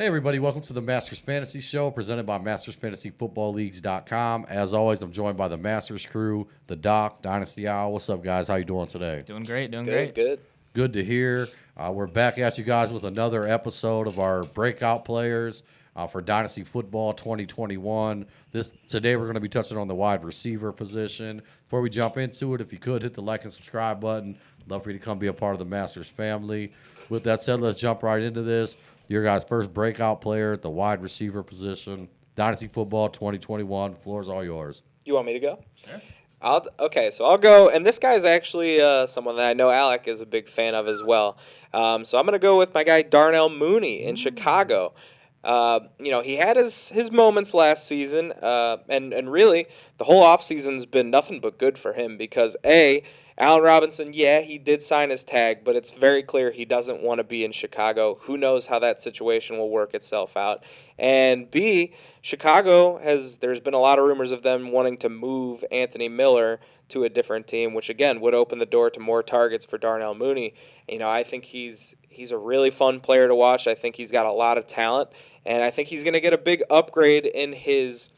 Hey, everybody. Welcome to the Masters Fantasy Show presented by MastersFantasyFootballLeagues.com. As always, I'm joined by the Masters crew, the Doc, Dynasty Owl. What's up, guys? How you doing today? Doing great, Good. Good to hear. We're back at you guys with another episode of our breakout players for Dynasty Football 2021. Today we're going to be touching on the wide receiver position. Before we jump into it, if you could hit the like and subscribe button. Love for you to come be a part of the Masters family. With that said, let's jump right into this. Your guys' first breakout player at the wide receiver position. Dynasty Football 2021. Floor's all yours. You want me to go? Sure. I'll go. And this guy's actually someone that I know Alec is a big fan of as well. So I'm going to go with my guy Darnell Mooney in Chicago. He had his moments last season, and really the whole offseason's been nothing but good for him because Allen Robinson, he did sign his tag, but it's very clear he doesn't want to be in Chicago. Who knows how that situation will work itself out? And B, there's been a lot of rumors of them wanting to move Anthony Miller to a different team, which again would open the door to more targets for Darnell Mooney. I think he's a really fun player to watch. I think he's got a lot of talent, and I think he's going to get a big upgrade in his,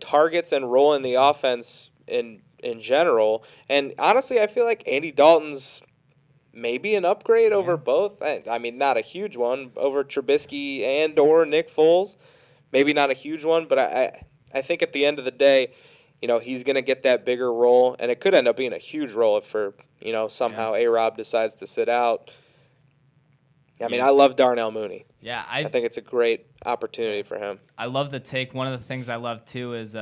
targets and role in the offense in general. And honestly, I feel like Andy Dalton's maybe an upgrade over both. I mean, not a huge one over Trubisky and or Nick Foles. Maybe not a huge one, but I think at the end of the day, he's going to get that bigger role, and it could end up being a huge role if somehow A-Rob decides to sit out. I love Darnell Mooney. Yeah, I think it's a great opportunity for him. I love the take. One of the things I love too is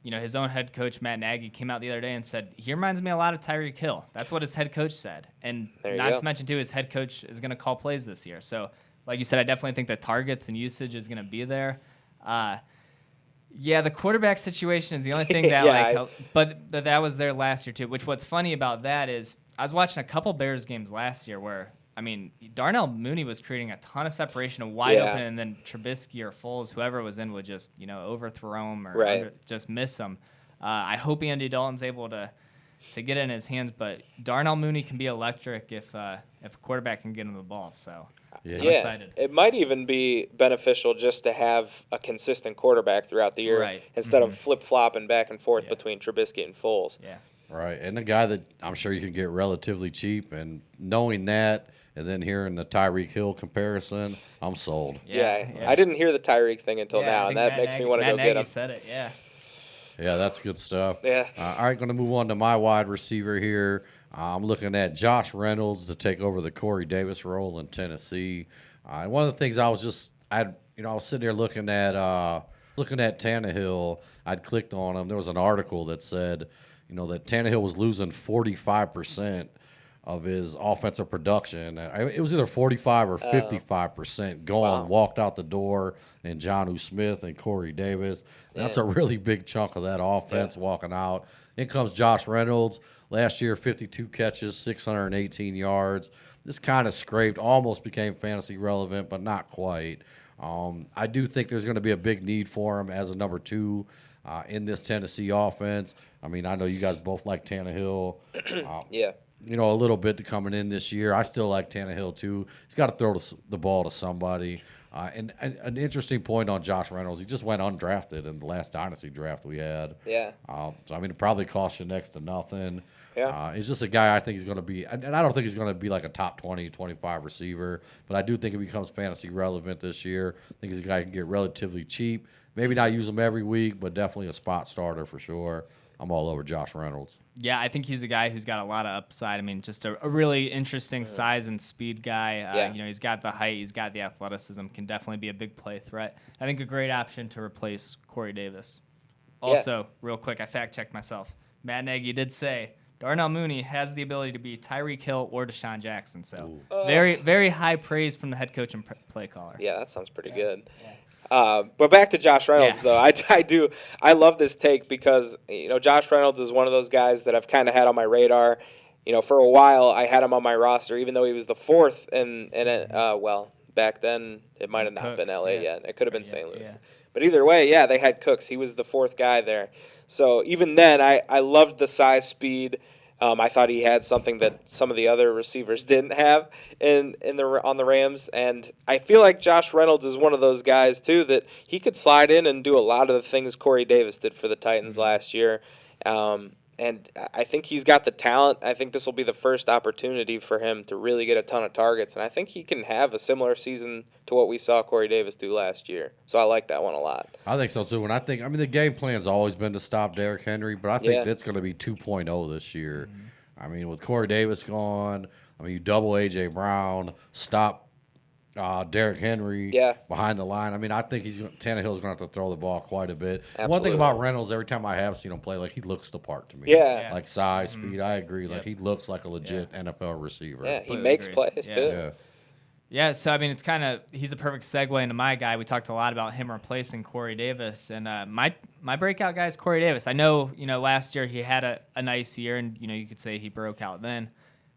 his own head coach Matt Nagy came out the other day and said he reminds me a lot of Tyreek Hill. That's what his head coach said, and not to mention too, his head coach is going to call plays this year. So, like you said, I definitely think the targets and usage is going to be there. The quarterback situation is the only thing that but that was there last year too. What's funny about that is I was watching a couple Bears games last year where Darnell Mooney was creating a ton of separation, wide open, and then Trubisky or Foles, whoever was in, would just overthrow him or just miss him. I hope Andy Dalton's able to get in his hands, but Darnell Mooney can be electric if a quarterback can get him the ball. So I'm excited. It might even be beneficial just to have a consistent quarterback throughout the year instead of flip-flopping back and forth between Trubisky and Foles. Yeah. Right, and a guy that I'm sure you can get relatively cheap, and knowing that and then hearing the Tyreek Hill comparison, I'm sold. Yeah. I didn't hear the Tyreek thing until now, and that makes me want to go get him. Said it, Yeah, that's good stuff. Yeah. All right, going to move on to my wide receiver here. I'm looking at Josh Reynolds to take over the Corey Davis role in Tennessee. One of the things I was sitting there looking at Tannehill. I'd clicked on him. There was an article that said, that Tannehill was losing 45% of his offensive production. It was either 45 or 55% gone, walked out the door, and Jonnu Smith and Corey Davis. That's a really big chunk of that offense walking out. In comes Josh Reynolds. Last year, 52 catches, 618 yards. This kind of scraped, almost became fantasy relevant, but not quite. I do think there's going to be a big need for him as a number two in this Tennessee offense. I know you guys both like Tannehill. A little bit coming in this year. I still like Tannehill, too. He's got to throw the ball to somebody. And an interesting point on Josh Reynolds, he just went undrafted in the last Dynasty draft we had. Yeah. It probably costs you next to nothing. Yeah. He's just a guy I think he's going to be, and I don't think he's going to be like a top 20, 25 receiver, but I do think he becomes fantasy relevant this year. I think he's a guy who can get relatively cheap. Maybe not use him every week, but definitely a spot starter for sure. I'm all over Josh Reynolds. Yeah, I think he's a guy who's got a lot of upside. Just a really interesting size and speed guy. He's got the height, he's got the athleticism, can definitely be a big play threat. I think a great option to replace Corey Davis. Also, real quick, I fact-checked myself. Matt Nagy did say Darnell Mooney has the ability to be Tyreek Hill or Deshaun Jackson. So very, very high praise from the head coach and play caller. Yeah, that sounds pretty good. Yeah. But back to Josh Reynolds, though. I love this take because, Josh Reynolds is one of those guys that I've kind of had on my radar. For a while, I had him on my roster, even though he was the fourth. And back then, it might have not been L.A. yet. It could have been St. Louis. Yeah. But either way, they had Cooks. He was the fourth guy there. So even then, I loved the size, speed, I thought he had something that some of the other receivers didn't have on the Rams, and I feel like Josh Reynolds is one of those guys too that he could slide in and do a lot of the things Corey Davis did for the Titans last year. And I think he's got the talent. I think this will be the first opportunity for him to really get a ton of targets, and I think he can have a similar season to what we saw Corey Davis do last year. So I like that one a lot. I think so too. The game plan's always been to stop Derrick Henry, but I think that's going to be 2.0 this year. With Corey Davis gone, you double A.J. Brown, stop Derrick Henry behind the line. I think Tannehill's going to have to throw the ball quite a bit. Absolutely. One thing about Reynolds, every time I have seen him play, like, he looks the part to me. Yeah. Like size, speed, I agree. Like, he looks like a legit NFL receiver. Yeah, he makes plays too. Yeah. Yeah, so it's he's a perfect segue into my guy. We talked a lot about him replacing Corey Davis, and my breakout guy is Corey Davis. I know, last year he had a nice year, and you could say he broke out then.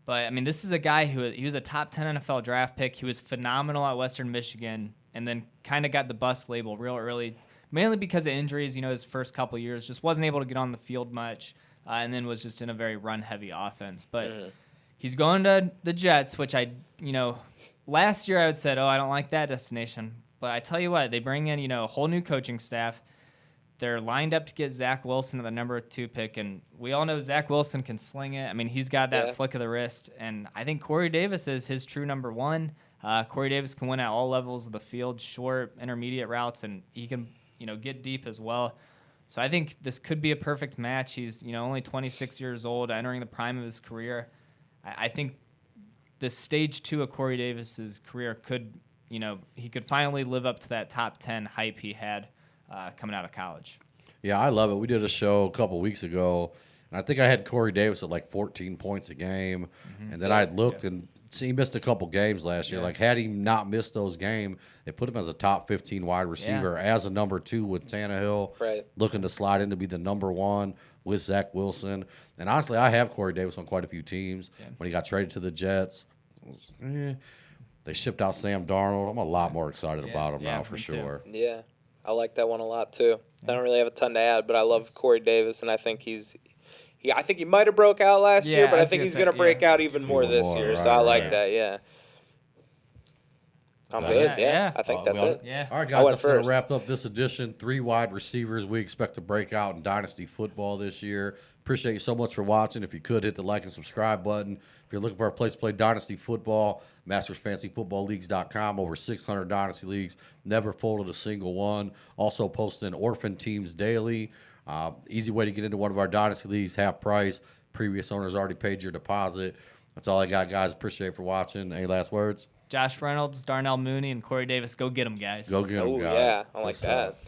But this is a guy he was a top 10 NFL draft pick. He was phenomenal at Western Michigan, and then kind of got the bust label real early, mainly because of injuries. His first couple years just wasn't able to get on the field much, and then was just in a very run-heavy offense. But he's going to the Jets, which last year I would said, I don't like that destination. But I tell you what, they bring in a whole new coaching staff. They're lined up to get Zach Wilson at the number 2 pick, and we all know Zach Wilson can sling it. He's got that flick of the wrist, and I think Corey Davis is his true number 1. Corey Davis can win at all levels of the field, short, intermediate routes, and he can, get deep as well. So I think this could be a perfect match. He's, only 26 years old, entering the prime of his career. I think this stage 2 of Corey Davis's career could, he could finally live up to that top 10 hype he had coming out of college. Yeah, I love it. We did a show a couple weeks ago, and I think I had Corey Davis at like 14 points a game, and then I had looked and he missed a couple games last year. Like, had he not missed those games, they put him as a top 15 wide receiver, as a number 2 with Tannehill, looking to slide in to be the number 1 with Zach Wilson. And honestly, I have Corey Davis on quite a few teams. When he got traded to the Jets, they shipped out Sam Darnold. I'm a lot more excited about him now for sure. Yeah. I like that one a lot too. I don't really have a ton to add, but I love Corey Davis, and I think I think he might have broke out last year, but I think he's going to break out even more this year. So I like that. Yeah. I'm good. Yeah. I think that's it. Yeah. All right, guys, that's going to wrap up this edition. 3 wide receivers we expect to break out in Dynasty football this year. Appreciate you so much for watching. If you could, hit the like and subscribe button. If you're looking for a place to play Dynasty football, MastersFantasyFootballLeagues.com. Over 600 Dynasty leagues. Never folded a single one. Also posting orphan teams daily. Easy way to get into one of our Dynasty leagues, half price. Previous owners already paid your deposit. That's all I got, guys. Appreciate it for watching. Any last words? Josh Reynolds, Darnell Mooney, and Corey Davis. Go get them, guys. Go get them, guys. Yeah, I like that.